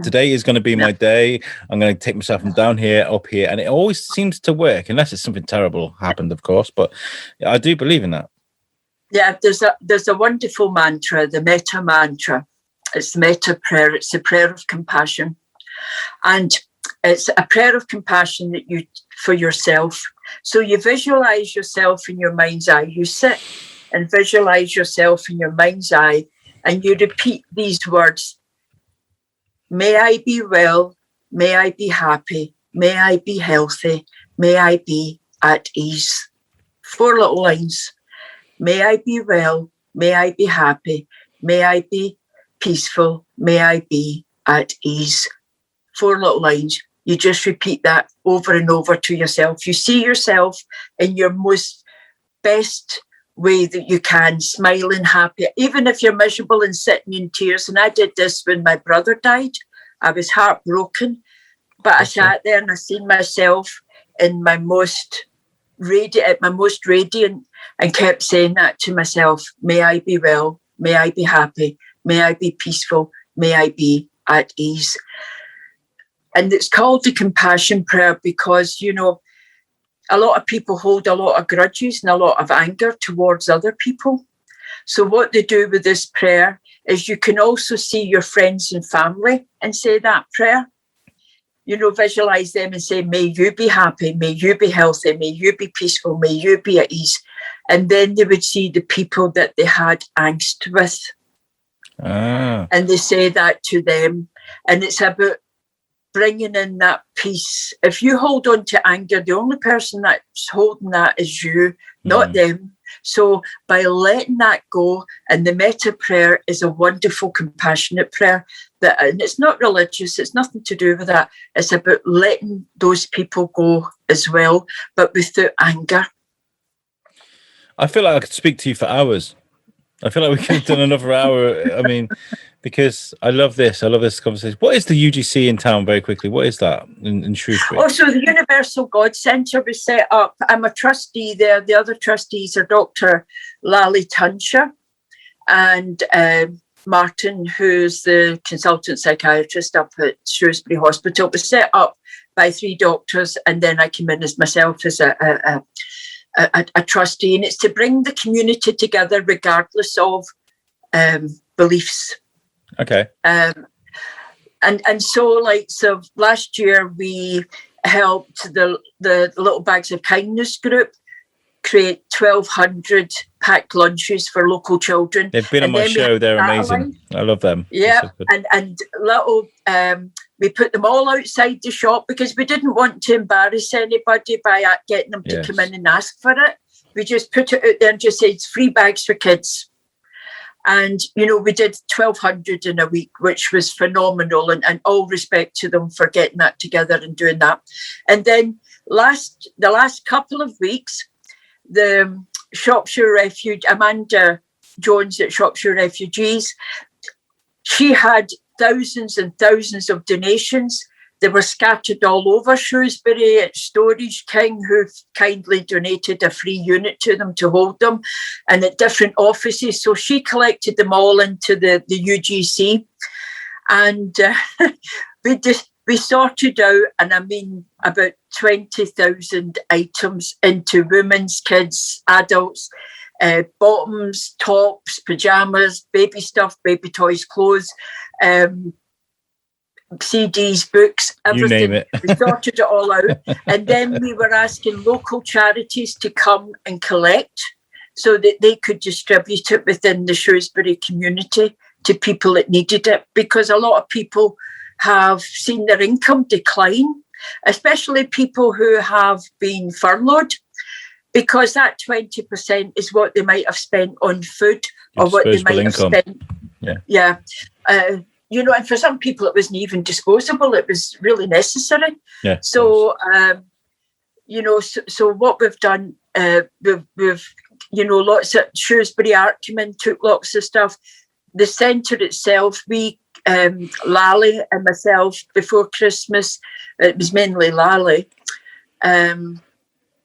Today is going to be my day. I'm going to take myself from down here, up here. And it always seems to work, unless it's something terrible happened, of course. But I do believe in that. Yeah, there's a wonderful mantra, the metta mantra. It's the metta prayer. It's a prayer of compassion. And it's a prayer of compassion that you for yourself. So you visualize yourself in your mind's eye. You sit and visualize yourself in your mind's eye, and you repeat these words. May I be well. May I be happy. May I be healthy. May I be at ease. 4 little lines. May I be well. May I be happy. May I be peaceful. May I be at ease. 4 little lines. You just repeat that over and over to yourself. You see yourself in your most best way that you can, smiling, happy, even if you're miserable and sitting in tears. And I did this when my brother died. I was heartbroken, but I sat there and I seen myself in my most radiant, and kept saying that to myself. May I be well. May I be happy. May I be peaceful. May I be at ease. And it's called the compassion prayer because, a lot of people hold a lot of grudges and a lot of anger towards other people. So what they do with this prayer is you can also see your friends and family and say that prayer. Visualize them and say, may you be happy, may you be healthy, may you be peaceful, may you be at ease. And then they would see the people that they had angst with. And they say that to them. And it's about bringing in that peace. If you hold on to anger, the only person that's holding that is you, not them. So by letting that go, and the metta prayer is a wonderful, compassionate prayer, and it's not religious, it's nothing to do with that. It's about letting those people go as well, but without anger. I feel like I could speak to you for hours. I feel like we could have done another hour. I mean, because I love this conversation. What is the UGC in town, very quickly? What is that in Shrewsbury? Oh, so the Universal God Centre was set up. I'm a trustee there. The other trustees are Dr. Lally Tunsher and Martin, who's the consultant psychiatrist up at Shrewsbury Hospital. It was set up by 3 doctors, and then I came in as myself as a trustee, and it's to bring the community together regardless of beliefs. Okay. And so last year we helped the Little Bags of Kindness group create 1,200 packed lunches for local children. They've been on my show. They're amazing. I love them. Yeah, so and little we put them all outside the shop because we didn't want to embarrass anybody by getting them to come in and ask for it. We just put it out there and just said it's free bags for kids. And, we did 1,200 in a week, which was phenomenal. And all respect to them for getting that together and doing that. And then the last couple of weeks, the Shropshire Amanda Jones at Shropshire Refugees, she had thousands and thousands of donations. They were scattered all over Shrewsbury at Storage King, who kindly donated a free unit to them to hold them, and at different offices. So she collected them all into the UGC, and we sorted out, and I mean, about 20,000 items into women's, kids, adults, bottoms, tops, pajamas, baby stuff, baby toys, clothes, CDs, books, everything. You name it. We sorted it all out. And then we were asking local charities to come and collect so that they could distribute it within the Shrewsbury community to people that needed it, because a lot of people have seen their income decline, especially people who have been furloughed, because that 20% is what they might have spent on food or what they might have spent. Yeah. And for some people it wasn't even disposable. It was really necessary. Yeah. So, so what we've done, we've lots of Shrewsbury Artcomen took lots of stuff. The centre itself, Lally and myself, before Christmas, it was mainly Lally,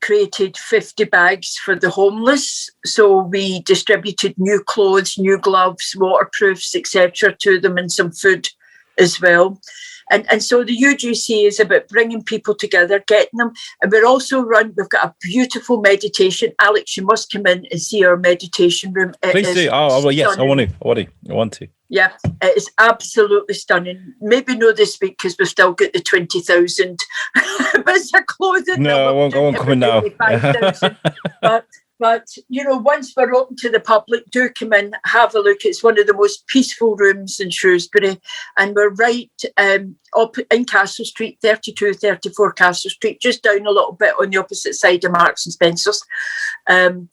created 50 bags for the homeless. So we distributed new clothes, new gloves, waterproofs, etc. to them, and some food as well. And so the UGC is about bringing people together, getting them. And we've got a beautiful meditation. Alex, you must come in and see our meditation room. Please do. Oh, well, yes, I want to. Yeah, it is absolutely stunning. Maybe no this week because we've still got the 20,000 bits of clothing. No, I won't come in now. But once we're open to the public, do come in, have a look. It's one of the most peaceful rooms in Shrewsbury, and we're right up in Castle Street, 32, 34 Castle Street, just down a little bit on the opposite side of Marks and Spencer's. And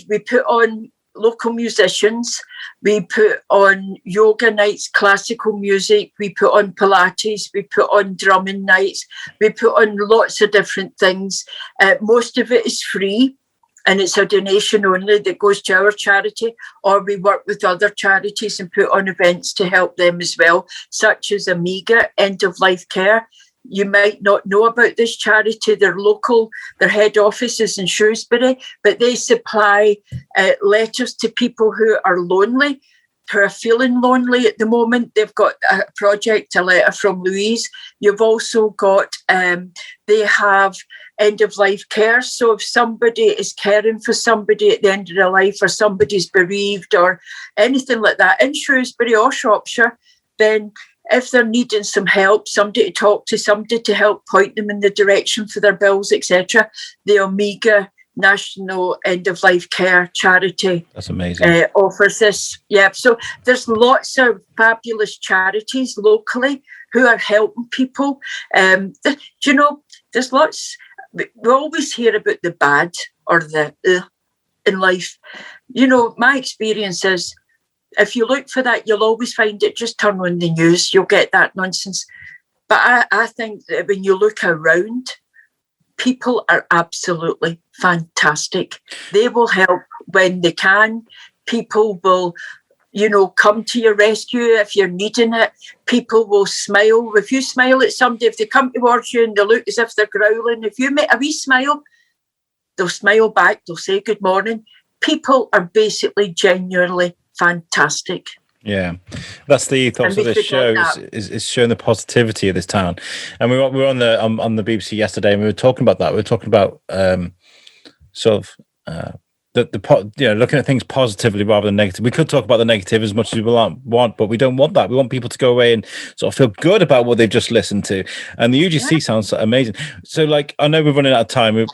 we put on local musicians, we put on yoga nights, classical music, we put on Pilates, we put on drumming nights, we put on lots of different things. Most of it is free, and it's a donation only that goes to our charity, or we work with other charities and put on events to help them as well, such as Meagher, End of Life Care. You might not know about this charity. They're local, their head office is in Shrewsbury, but they supply letters to people who are lonely, who are feeling lonely at the moment. They've got a project, a letter from Louise. You've also got, they have end of life care. So if somebody is caring for somebody at the end of their life, or somebody's bereaved or anything like that in Shrewsbury or Shropshire, then if they're needing some help, somebody to talk to, somebody to help point them in the direction for their bills, etc., the Omega National End of Life Care Charity, that's amazing, offers this. Yeah, so there's lots of fabulous charities locally who are helping people. There's lots. We always hear about the bad or the in life. My experience is, if you look for that, you'll always find it. Just turn on the news, you'll get that nonsense. But I think that when you look around, people are absolutely fantastic. They will help when they can. People will, come to your rescue if you're needing it. People will smile. If you smile at somebody, if they come towards you and they look as if they're growling, if you make a wee smile, they'll smile back. They'll say good morning. People are basically genuinely fantastic. Yeah, that's the ethos of this show, is showing the positivity of this town. And we were on the BBC yesterday, and we were talking about that. We were talking about looking at things positively rather than negative. We could talk about the negative as much as we want, but we don't want that. We want people to go away and sort of feel good about what they've just listened to. And the UGC sounds amazing. So, I know we're running out of time. I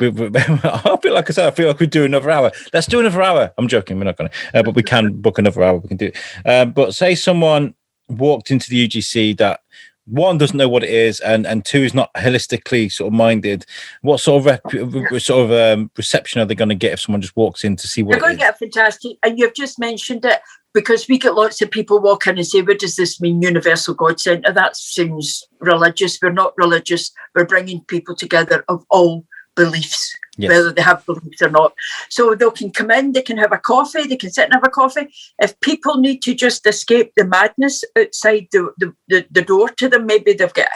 feel like we do another hour. Let's do another hour. I'm joking. We're not going to, but we can book another hour. We can do it. But say someone walked into the UGC that, one, doesn't know what it is, and two, is not holistically sort of minded. What sort of reception are they going to get if someone just walks in to see what they're going to get fantastic? And you've just mentioned it. because we get lots of people walk in and say, what does this mean, Universal God Centre? That seems religious. We're not religious. We're bringing people together of all beliefs, whether they have beliefs or not. So they can come in, they can have a coffee, they can sit and have a coffee. If people need to just escape the madness outside the door to them, maybe they've got,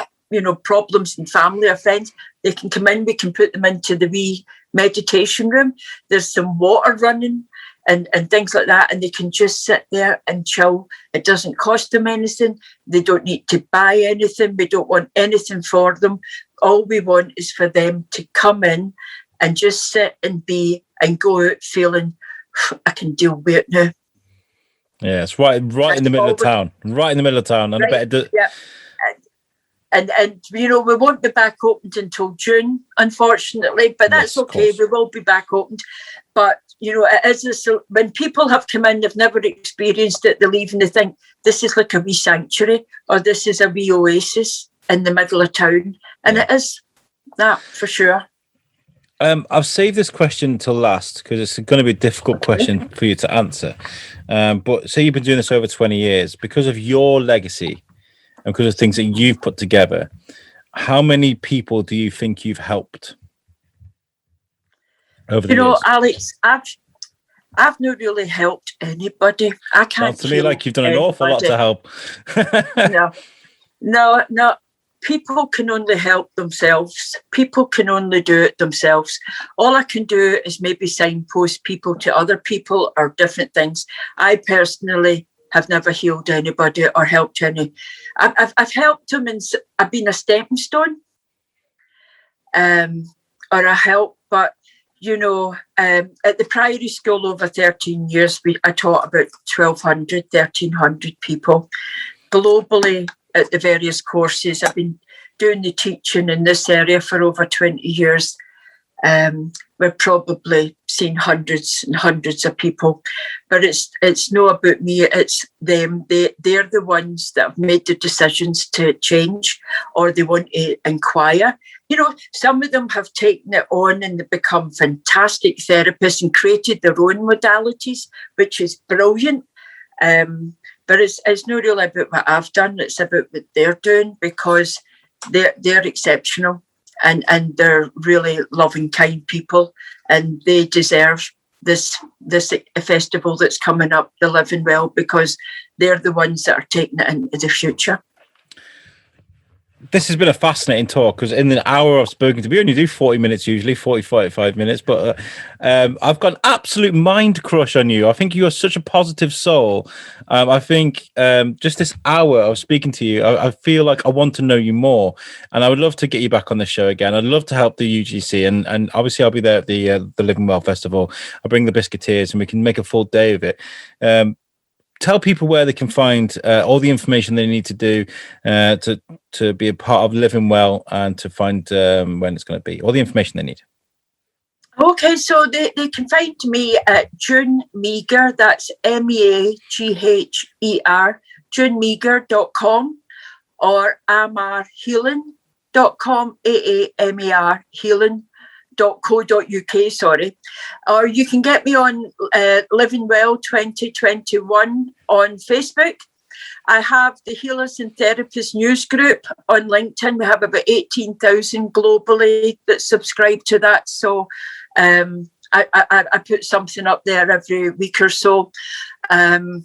problems in family or friends, they can come in, we can put them into the wee meditation room. There's some water running and things like that, and they can just sit there and chill. It doesn't cost them anything. They don't need to buy anything. We don't want anything for them. All we want is for them to come in and just sit and be and go out feeling, I can deal with it now. Yeah, it's right in the middle of town. Right in the middle of town. And right, I bet yeah. And we won't be back opened until June, unfortunately, but that's okay. We will be back opened. But, it is this, when people have come in, they've never experienced it, they leave and they think this is like a wee sanctuary or this is a wee oasis in the middle of town. And it is that for sure. I've saved this question till last because it's going to be a difficult question for you to answer. But say you've been doing this over 20 years, because of your legacy and because of things that you've put together, how many people do you think you've helped over the years? Alex, I've not really helped anybody. I can't. Sounds to me like you've done an awful lot to help. No. People can only help themselves. People can only do it themselves. All I can do is maybe signpost people to other people or different things. I personally have never healed anybody or helped any. I've helped them, and I've been a stepping stone, or a help. But at the Priory School over 13 years, I taught about 1,300 people globally. At the various courses, I've been doing the teaching in this area for over 20 years. We're probably seen hundreds and hundreds of people, but it's not about me. It's them. They're the ones that have made the decisions to change, or they want to inquire. Some of them have taken it on and they've become fantastic therapists and created their own modalities, which is brilliant. But it's not really about what I've done. It's about what they're doing, because they're exceptional and they're really loving, kind people, and they deserve this festival that's coming up, the Living Well, because they're the ones that are taking it into the future. This has been a fascinating talk, because in the hour I've spoken to, we only do 40 minutes usually, 45 minutes, but I've got an absolute mind crush on you. I think you are such a positive soul. I think just this hour of speaking to you, I feel like I want to know you more, and I would love to get you back on the show again. I'd love to help the UGC, and obviously I'll be there at the Living Well Festival. I'll bring the Biscuiteers and we can make a full day of it. Tell people where they can find all the information they need to do to be a part of Living Well, and to find when it's going to be, all the information they need. Okay, so they can find me at June Meagher, that's MEAGHER, JuneMeagher.com, or amarhealing.com, AAMAR healing.co.uk, sorry. Or you can get me on Living Well 2021 on Facebook. I have the Healers and Therapists news group on LinkedIn. We have about 18,000 globally that subscribe to that. So I put something up there every week or so. Or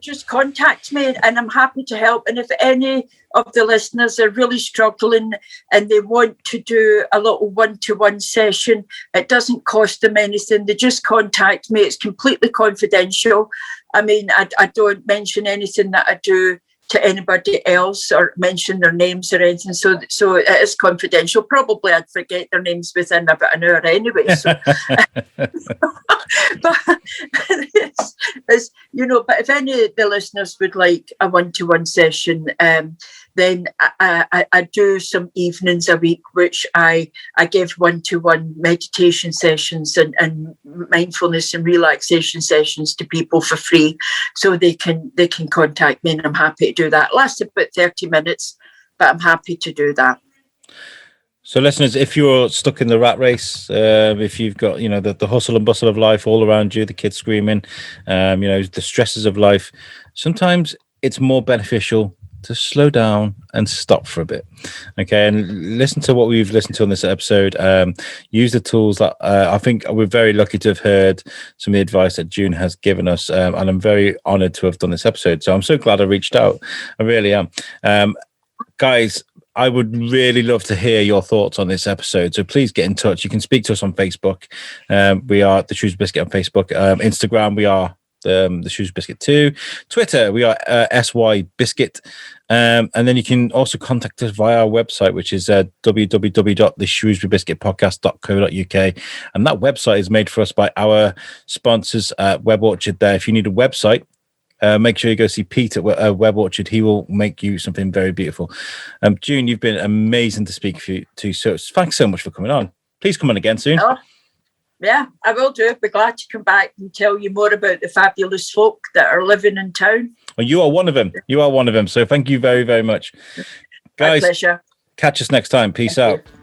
just contact me, and I'm happy to help. And if any of the listeners are really struggling and they want to do a little one-to-one session, it doesn't cost them anything. They just contact me. It's completely confidential. I mean, I don't mention anything that I do to anybody else or mention their names or anything. So it is confidential. Probably I'd forget their names within about an hour anyway. So. But but if any of the listeners would like a one-to-one session, then I do some evenings a week, which I give one-to-one meditation sessions and mindfulness and relaxation sessions to people for free, so they can contact me, and I'm happy to do that. It lasts about 30 minutes, but I'm happy to do that. So, listeners, if you're stuck in the rat race, if you've got, the hustle and bustle of life all around you, the kids screaming, the stresses of life, sometimes it's more beneficial to slow down and stop for a bit. Okay. And listen to what we've listened to on this episode. Use the tools that I think we're very lucky to have heard some of the advice that June has given us. And I'm very honored to have done this episode. So I'm so glad I reached out. I really am. Guys, I would really love to hear your thoughts on this episode. So please get in touch. You can speak to us on Facebook. We are the Shrewsbury Biscuit on Facebook. Instagram, we are the Shrewsbury Biscuit 2. Twitter, we are SY Biscuit. And then you can also contact us via our website, which is www.theshrewsburybiscuitpodcast.co.uk. And that website is made for us by our sponsors at Web Orchard there. If you need a website, make sure you go see Pete at Web Orchard. He will make you something very beautiful. June, you've been amazing to speak to. So thanks so much for coming on. Please come on again soon. Oh, yeah, I will do. Be glad to come back and tell you more about the fabulous folk that are living in town. Well, you are one of them. You are one of them. So thank you very, very much. Guys, my pleasure. Catch us next time. Peace out. You.